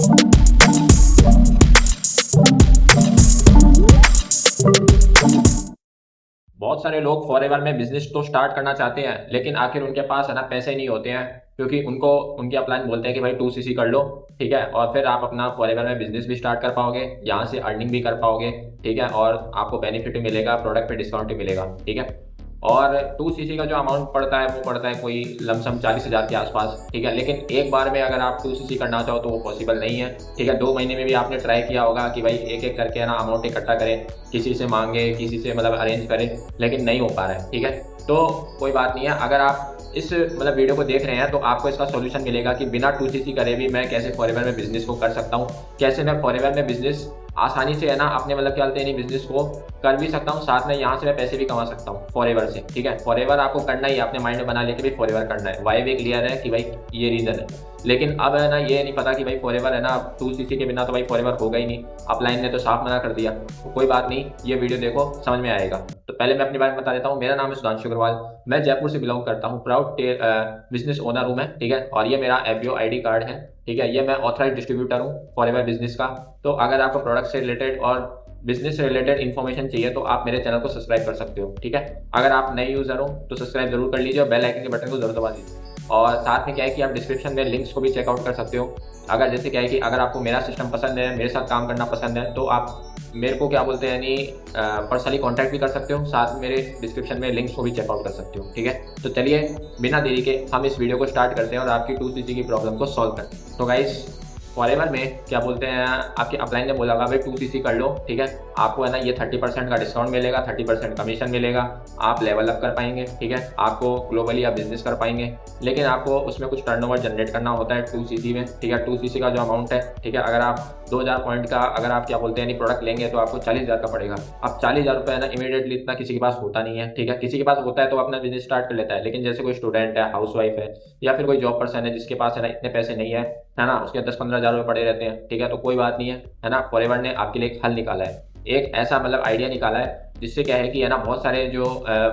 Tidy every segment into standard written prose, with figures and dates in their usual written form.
बहुत सारे लोग फॉरएवर में बिजनेस तो स्टार्ट करना चाहते हैं, लेकिन आखिर उनके पास है ना पैसे नहीं होते हैं, क्योंकि उनको उनके अपलाइन बोलते हैं कि भाई 2cc कर लो। ठीक है, और फिर आप अपना फॉरएवर में बिजनेस भी स्टार्ट कर पाओगे, यहाँ से अर्निंग भी कर पाओगे। ठीक है, और आपको बेनिफिट भी मिलेगा, प्रोडक्ट पे डिस्काउंट भी मिलेगा। ठीक है, और 2cc का जो अमाउंट पड़ता है वो पड़ता है कोई लमसम 40,000 के आसपास। ठीक है, लेकिन एक बार में अगर आप 2cc करना चाहो तो वो पॉसिबल नहीं है। ठीक है, 2 महीने में भी आपने ट्राई किया होगा कि भाई एक एक करके है ना अमाउंट इकट्ठा करें, किसी से मांगे, किसी से मतलब अरेंज करें, लेकिन नहीं हो पा रहा है। ठीक है, तो कोई बात नहीं है, अगर आप इस मतलब वीडियो को देख रहे हैं तो आपको इसका सॉल्यूशन मिलेगा कि बिना 2cc करे भी मैं कैसे फॉरएवर में बिजनेस को कर सकता हूँ, कैसे मैं फॉरएवर में बिजनेस आसानी से है ना अपने मतलब क्या बोलते हैं बिजनेस को कर भी सकता हूँ, साथ में यहाँ से मैं पैसे भी कमा सकता हूँ फॉरएवर से। ठीक है, फॉरएवर आपको करना ही, आपने माइंड में बना लिया कि भाई फॉरएवर करना है, वाई भी क्लियर है कि भाई ये रीजन है। लेकिन अब है ना ये नहीं पता कि भाई फॉरएवर है ना 2cc के बिना तो भाई फॉरएवर होगा ही नहीं, अपलाइन ने तो साफ मना कर दिया। तो कोई बात नहीं, ये वीडियो देखो, समझ में आएगा। तो पहले मैं अपने बारे में बता देता हूँ। मेरा नाम है सुधांशु अग्रवाल, मैं जयपुर से बिलोंग करता हूँ, प्राउड बिजनेस ओनर हूँ मैं। ठीक है, और ये मेरा एफबीओ आईडी कार्ड है। ठीक है, ये मैं ऑथराइज डिस्ट्रीब्यूटर हूँ फॉरएवर बिजनेस का। तो अगर आपको प्रोडक्ट से रिलेटेड और बिजनेस से रिलेटेड इन्फॉर्मेशन चाहिए तो आप मेरे चैनल को सब्सक्राइब कर सकते हो। ठीक है, अगर आप नए यूजर हो तो सब्सक्राइब जरूर कर लीजिए और बेल आइकन के बटन को जरूर दबा दीजिए। और साथ में क्या है कि आप डिस्क्रिप्शन में लिंक्स को भी चेकआउट कर सकते हो। अगर जैसे क्या है कि अगर आपको मेरा सिस्टम पसंद है, मेरे साथ काम करना पसंद है, तो आप मेरे को क्या बोलते हैं यानी पर्सनली कांटेक्ट भी कर सकते हो, साथ मेरे डिस्क्रिप्शन में लिंक्स को भी चेकआउट कर सकते हो। ठीक है, तो चलिए बिना देरी के हम इस वीडियो को स्टार्ट करते हैं और आपकी 2cc की प्रॉब्लम को सॉल्व करते हैं। तो गाइस, फॉरएवर में क्या बोलते हैं, आपके अपलाइन ने बोला भाई 2cc कर लो। ठीक है, आपको है ना ये 30% का डिस्काउंट मिलेगा, 30% कमीशन मिलेगा, आप लेवल अप कर पाएंगे। ठीक है, आपको ग्लोबली आप बिजनेस कर पाएंगे, लेकिन आपको उसमें कुछ टर्नओवर जनरेट करना होता है 2cc में। ठीक है, 2cc का जो अमाउंट है, ठीक है, अगर आप 2000 पॉइंट का अगर आप क्या बोलते हैं यानी प्रोडक्ट लेंगे तो आपको 40,000 का पड़ेगा। अब 40,000 रुपये है ना इमीडिएटली इतना किसी के पास होता नहीं है। ठीक है, किसी के पास होता है तो अपना बिजनेस स्टार्ट कर लेता है, लेकिन जैसे कोई स्टूडेंट है, हाउस वाइफ है, या फिर कोई जॉब पर्सन है जिसके पास है ना इतने पैसे नहीं है ना, उसके 10-15 हज़ार रुपये पड़े रहते हैं। ठीक है, तो कोई बात नहीं है ना, फॉरएवर ने आपके लिए एक हल निकाला है, एक ऐसा मतलब आइडिया निकाला है जिससे क्या है कि है ना बहुत सारे जो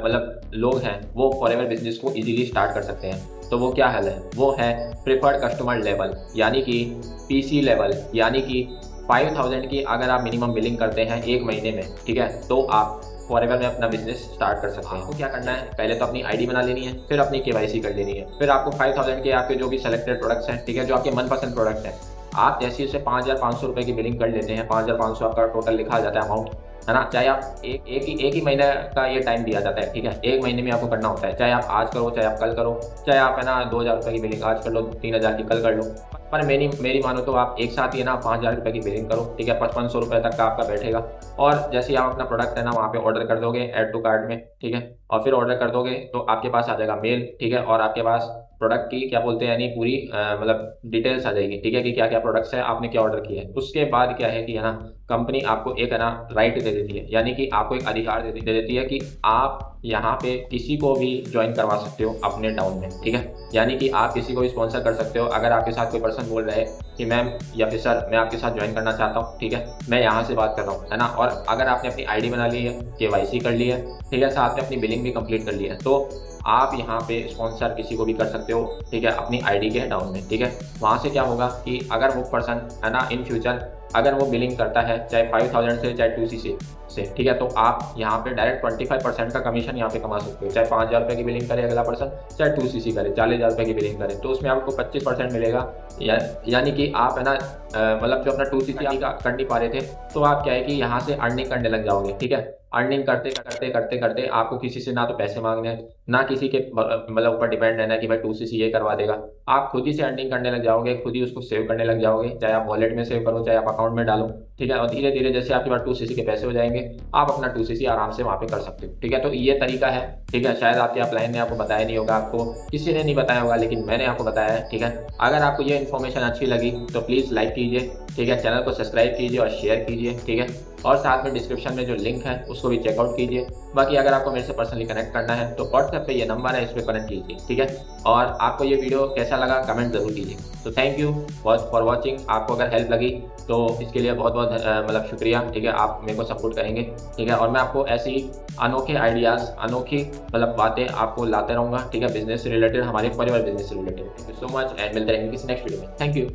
मतलब लोग हैं वो फॉरएवर बिजनेस को इजीली स्टार्ट कर सकते हैं। तो वो क्या हल है, वो है प्रेफर्ड कस्टमर लेवल, यानी कि पीसी लेवल, यानी कि 5000 की अगर आप मिनिमम बिलिंग करते हैं एक महीने में, ठीक है, तो आप फॉरएवर में अपना बिजनेस स्टार्ट कर सकते हैं। आपको क्या करना है, पहले तो अपनी आईडी बना लेनी है, फिर अपनी केवाईसी कर लेनी है, फिर आपको 5000 के आपके जो भी सेलेक्टेड प्रोडक्ट्स हैं, ठीक है, जो आपके मनपसंद प्रोडक्ट हैं, आप जैसे उसे 5500 रुपये की बिलिंग कर लेते हैं, 5500 आपका टोटल लिखा जाता है अमाउंट, है ना। चाहे आप एक ही महीने का ये टाइम दिया जाता है। ठीक है, एक महीने में आपको करना होता है, चाहे आप आज करो, चाहे आप कल करो, चाहे आप है ना 2000 रुपये की बिलिंग आज कर लो, 3000 की कल कर लो, पर मेरी मानो तो आप एक साथ ही ना 5000 रुपये की बिलिंग करो। ठीक है, 5500 रुपये तक का आपका बैठेगा, और जैसे ही आप अपना प्रोडक्ट है ना वहाँ पे ऑर्डर कर दोगे ऐड टू कार्ट में, ठीक है, और फिर ऑर्डर कर दोगे तो आपके पास आ जाएगा मेल। ठीक है, और आपके पास प्रोडक्ट की क्या बोलते हैं यानी पूरी मतलब डिटेल्स आ जाएगी। ठीक है, कि क्या क्या प्रोडक्ट्स है, आपने क्या ऑर्डर किया है। उसके बाद क्या है कि है ना कंपनी आपको एक है ना राइट दे देती है, यानी कि आपको एक अधिकार दे देती है कि आप यहाँ पे किसी को भी ज्वाइन करवा सकते हो अपने टाउन में। ठीक है, यानी कि आप किसी को भी स्पॉन्सर कर सकते हो। अगर आपके साथ कोई पर्सन बोल रहे हैं कि मैम या फिर सर मैं आपके साथ ज्वाइन करना चाहता हूँ, ठीक है, मैं यहाँ से बात कर रहा हूँ, है ना, और अगर आपने अपनी आईडी बना ली है, केवाईसी कर ली है, ठीक है, साथ में अपनी बिलिंग भी कंप्लीट कर ली है, तो आप यहाँ पे स्पॉन्सर किसी को भी कर सकते हो। ठीक है, अपनी आईडी के डाउन में। ठीक है, वहाँ से क्या होगा कि अगर वो पर्सन है ना इन फ्यूचर अगर वो बिलिंग करता है चाहे 5000 से चाहे 2cc से, ठीक है, तो आप यहाँ पे डायरेक्ट 25% का कमीशन यहाँ पे कमा सकते हो। चाहे 5000 रुपये की बिलिंग करे अगला पर्सन, चाहे 2cc करे, 40,000 रुपये की बिलिंग करे, तो उसमें आपको 25% मिलेगा। यानी कि आप है ना मतलब जो अपना 2cc का कर नहीं पा रहे थे, तो आप क्या है कि यहाँ से अर्निंग करने लग जाओगे। ठीक है, अर्निंग करते करते करते करते आपको किसी से ना तो पैसे मांगने हैं, ना किसी के मतलब ऊपर डिपेंड रहना है कि भाई 2cc ये करवा देगा। आप खुद ही से अर्निंग करने लग जाओगे, खुद ही उसको सेव करने लग जाओगे, चाहे आप वॉलेट में सेव करो, चाहे आप अकाउंट में डालो। ठीक है, और धीरे धीरे जैसे आपके पास 2cc के पैसे हो जाएंगे, आप अपना 2cc आराम से वहाँ पे कर सकते हो। ठीक है, तो ये तरीका है। ठीक है, शायद आपके अपलाइन ने आपको बताया नहीं होगा, आपको किसी ने नहीं बताया होगा, लेकिन मैंने आपको बताया है। ठीक है, अगर आपको ये इन्फॉर्मेशन अच्छी लगी तो प्लीज़ लाइक कीजिए, ठीक है, चैनल को सब्सक्राइब कीजिए और शेयर कीजिए। ठीक है, और साथ में डिस्क्रिप्शन में जो लिंक है उसको भी चेकआउट कीजिए। बाकी अगर आपको मेरे से पर्सनली कनेक्ट करना है तो व्हाट्सएप पे ये नंबर है, इस पर कनेक्ट कीजिए। ठीक है, और आपको ये वीडियो कैसा लगा कमेंट जरूर कीजिए। तो थैंक यू फॉर वॉचिंग। आपको अगर हेल्प लगी तो इसके लिए बहुत बहुत मतलब शुक्रिया। ठीक है, आप मेरे को सपोर्ट करेंगे। ठीक है, और मैं आपको ऐसी अनोखे आइडियाज़, अनोखी मतलब बातें आपको लाते रहूँगा। ठीक है, बिजनेस से रिलेटेड, हमारे फॉरएवर बिजनेस से related. Thank you so much and मिलते रहेंगे किसी नेक्स्ट वीडियो में। Thank you.